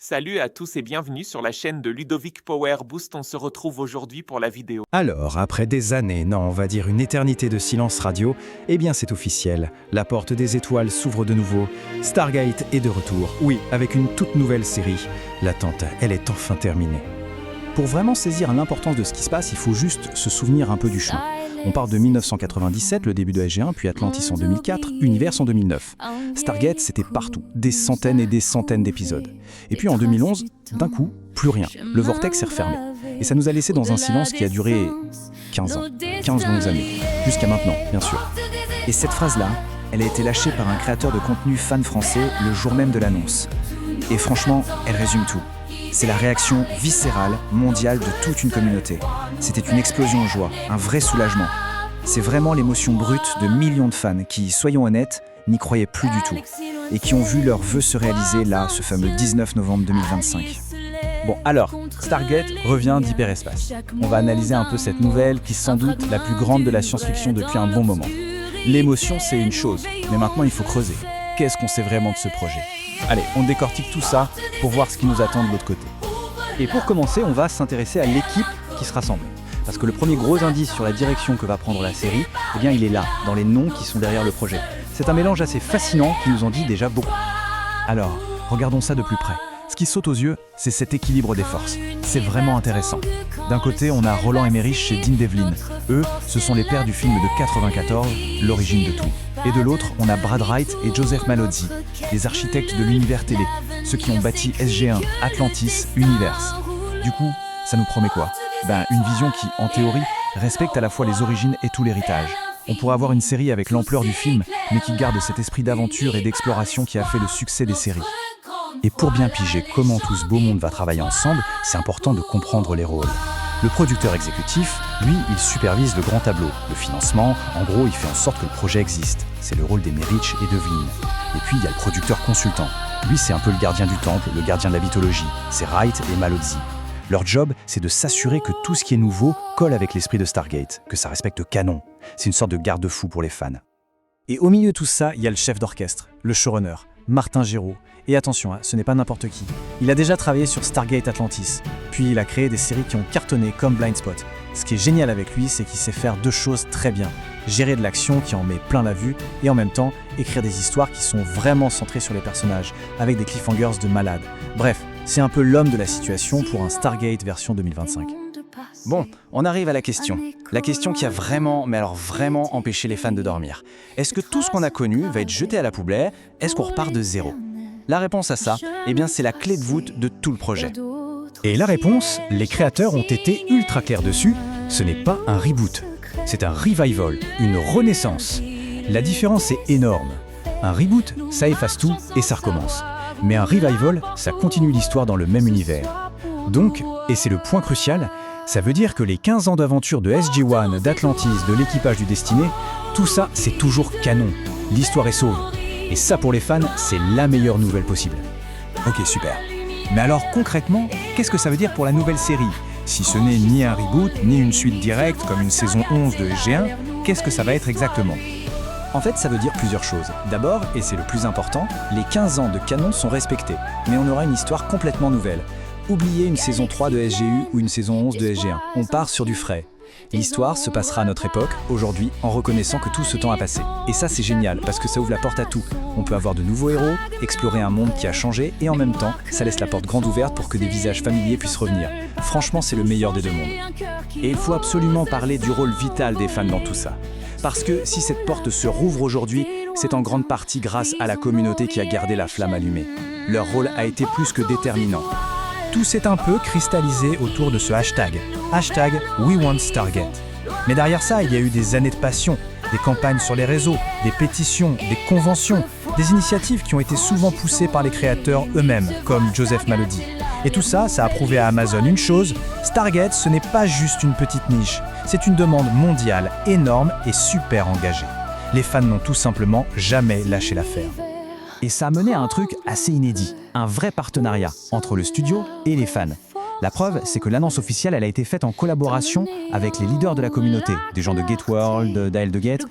Salut à tous et bienvenue sur la chaîne de Ludovic Power Boost. On se retrouve aujourd'hui pour la vidéo. Alors, après des années, non, on va dire une éternité de silence radio, eh bien c'est officiel. La porte des étoiles s'ouvre de nouveau. Stargate est de retour. Oui, avec une toute nouvelle série. L'attente, elle est enfin terminée. Pour vraiment saisir l'importance de ce qui se passe, il faut juste se souvenir un peu du chemin. On part de 1997, le début de SG1, puis Atlantis en 2004, Universe en 2009. Stargate, c'était partout, des centaines et des centaines d'épisodes. Et puis en 2011, d'un coup, plus rien. Le vortex s'est refermé. Et ça nous a laissé dans un silence qui a duré 15 ans. 15 longues années. Jusqu'à maintenant, bien sûr. Et cette phrase-là, elle a été lâchée par un créateur de contenu fan français le jour même de l'annonce. Et franchement, elle résume tout. C'est la réaction viscérale, mondiale de toute une communauté. C'était une explosion de joie, un vrai soulagement. C'est vraiment l'émotion brute de millions de fans qui, soyons honnêtes, n'y croyaient plus du tout. Et qui ont vu leurs vœux se réaliser là, ce fameux 19 novembre 2025. Bon alors, Stargate revient d'hyperespace. On va analyser un peu cette nouvelle qui est sans doute la plus grande de la science-fiction depuis un bon moment. L'émotion, c'est une chose, mais maintenant il faut creuser. Qu'est-ce qu'on sait vraiment de ce projet ? Allez, on décortique tout ça pour voir ce qui nous attend de l'autre côté. Et pour commencer, on va s'intéresser à l'équipe qui se rassemble. Parce que le premier gros indice sur la direction que va prendre la série, eh bien il est là, dans les noms qui sont derrière le projet. C'est un mélange assez fascinant qui nous en dit déjà beaucoup. Alors, regardons ça de plus près. Ce qui saute aux yeux, c'est cet équilibre des forces. C'est vraiment intéressant. D'un côté, on a Roland Emmerich chez Dean Devlin. Eux, ce sont les pères du film de 94, L'origine de tout. Et de l'autre, on a Brad Wright et Joseph Mallozzi, les architectes de l'univers télé, ceux qui ont bâti SG1, Atlantis, Universe. Du coup, ça nous promet quoi ? Une vision qui, en théorie, respecte à la fois les origines et tout l'héritage. On pourrait avoir une série avec l'ampleur du film, mais qui garde cet esprit d'aventure et d'exploration qui a fait le succès des séries. Et pour bien piger comment tout ce beau monde va travailler ensemble, c'est important de comprendre les rôles. Le producteur exécutif, lui, il supervise le grand tableau, le financement, en gros, il fait en sorte que le projet existe. C'est le rôle d'Emmerich et Devlin. Et puis, il y a le producteur consultant. Lui, c'est un peu le gardien du temple, le gardien de la mythologie. C'est Wright et Mallozzi. Leur job, c'est de s'assurer que tout ce qui est nouveau colle avec l'esprit de Stargate, que ça respecte canon. C'est une sorte de garde-fou pour les fans. Et au milieu de tout ça, il y a le chef d'orchestre, le showrunner, Martin Giraud. Et attention, ce n'est pas n'importe qui. Il a déjà travaillé sur Stargate Atlantis, puis il a créé des séries qui ont cartonné comme Blind Spot. Ce qui est génial avec lui, c'est qu'il sait faire deux choses très bien. Gérer de l'action qui en met plein la vue, et en même temps, écrire des histoires qui sont vraiment centrées sur les personnages, avec des cliffhangers de malade. Bref, c'est un peu l'homme de la situation pour un Stargate version 2025. Bon, on arrive à la question. La question qui a vraiment, mais alors vraiment empêché les fans de dormir. Est-ce que tout ce qu'on a connu va être jeté à la poubelle ? Est-ce qu'on repart de zéro ? La réponse à ça, eh bien c'est la clé de voûte de tout le projet. Et la réponse, les créateurs ont été ultra clairs dessus, ce n'est pas un reboot. C'est un revival, une renaissance. La différence est énorme. Un reboot, ça efface tout et ça recommence. Mais un revival, ça continue l'histoire dans le même univers. Donc, et c'est le point crucial, ça veut dire que les 15 ans d'aventure de SG-1, d'Atlantis, de l'équipage du Destiné, tout ça, c'est toujours canon. L'histoire est sauve. Et ça, pour les fans, c'est la meilleure nouvelle possible. Ok, super. Mais alors, concrètement, qu'est-ce que ça veut dire pour la nouvelle série ? Si ce n'est ni un reboot, ni une suite directe comme une saison 11 de SG1, qu'est-ce que ça va être exactement ? En fait, ça veut dire plusieurs choses. D'abord, et c'est le plus important, les 15 ans de canon sont respectés. Mais on aura une histoire complètement nouvelle. Oubliez une saison 3 de SGU ou une saison 11 de SG1. On part sur du frais. L'histoire se passera à notre époque, aujourd'hui, en reconnaissant que tout ce temps a passé. Et ça, c'est génial, parce que ça ouvre la porte à tout. On peut avoir de nouveaux héros, explorer un monde qui a changé, et en même temps, ça laisse la porte grande ouverte pour que des visages familiers puissent revenir. Franchement, c'est le meilleur des deux mondes. Et il faut absolument parler du rôle vital des fans dans tout ça. Parce que si cette porte se rouvre aujourd'hui, c'est en grande partie grâce à la communauté qui a gardé la flamme allumée. Leur rôle a été plus que déterminant. Tout s'est un peu cristallisé autour de ce hashtag #WeWantStargate. Mais derrière ça, il y a eu des années de passion, des campagnes sur les réseaux, des pétitions, des conventions, des initiatives qui ont été souvent poussées par les créateurs eux-mêmes, comme Joseph Mallozzi. Et tout ça, ça a prouvé à Amazon une chose, Stargate, ce n'est pas juste une petite niche, c'est une demande mondiale, énorme et super engagée. Les fans n'ont tout simplement jamais lâché l'affaire. Et ça a mené à un truc assez inédit, un vrai partenariat entre le studio et les fans. La preuve, c'est que l'annonce officielle elle a été faite en collaboration avec les leaders de la communauté, des gens de GateWorld, d'AL de Gate.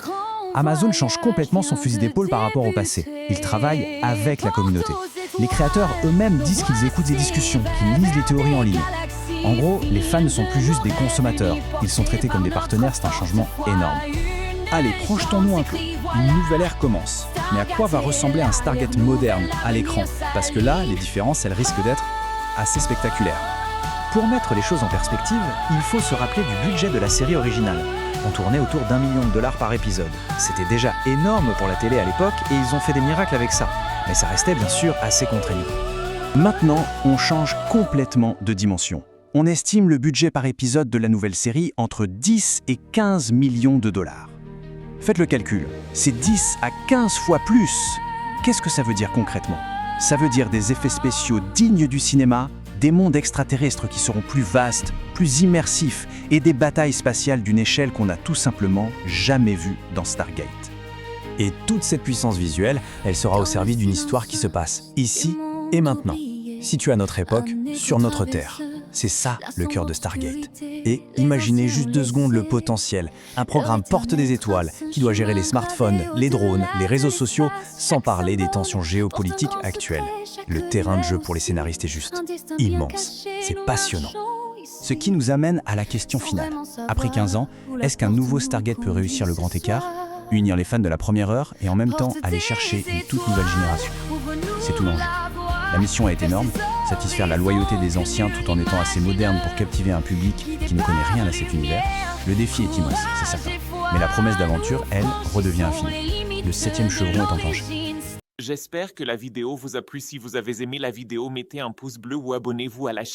Amazon change complètement son fusil d'épaule par rapport au passé. Il travaille avec la communauté. Les créateurs eux-mêmes disent qu'ils écoutent des discussions, qu'ils lisent les théories en ligne. En gros, les fans ne sont plus juste des consommateurs. Ils sont traités comme des partenaires, c'est un changement énorme. Allez, projetons-nous un peu. Une nouvelle ère commence. Mais à quoi va ressembler un Stargate moderne à l'écran? Parce que là, les différences, elles risquent d'être assez spectaculaires. Pour mettre les choses en perspective, il faut se rappeler du budget de la série originale. On tournait autour d'1 million de dollars par épisode. C'était déjà énorme pour la télé à l'époque et ils ont fait des miracles avec ça. Mais ça restait bien sûr assez contraignant. Maintenant, on change complètement de dimension. On estime le budget par épisode de la nouvelle série entre 10 et 15 millions de dollars. Faites le calcul, c'est 10 à 15 fois plus. Qu'est-ce que ça veut dire concrètement? Ça veut dire des effets spéciaux dignes du cinéma, des mondes extraterrestres qui seront plus vastes, plus immersifs et des batailles spatiales d'une échelle qu'on n'a tout simplement jamais vue dans Stargate. Et toute cette puissance visuelle, elle sera au service d'une histoire qui se passe ici et maintenant, située à notre époque, sur notre Terre. C'est ça le cœur de Stargate. Et imaginez juste 2 secondes le potentiel. Un programme porte des étoiles qui doit gérer les smartphones, les drones, les réseaux sociaux, sans parler des tensions géopolitiques actuelles. Le terrain de jeu pour les scénaristes est juste immense. C'est passionnant. Ce qui nous amène à la question finale. Après 15 ans, est-ce qu'un nouveau Stargate peut réussir le grand écart, unir les fans de la première heure et en même temps aller chercher une toute nouvelle génération? C'est tout l'enjeu. La mission est énorme, satisfaire la loyauté des anciens tout en étant assez moderne pour captiver un public qui ne connaît rien à cet univers. Le défi est immense, c'est certain. Mais la promesse d'aventure, elle, redevient infinie. Le 7e chevron est enclenché. J'espère que la vidéo vous a plu. Si vous avez aimé la vidéo, mettez un pouce bleu ou abonnez-vous à la chaîne.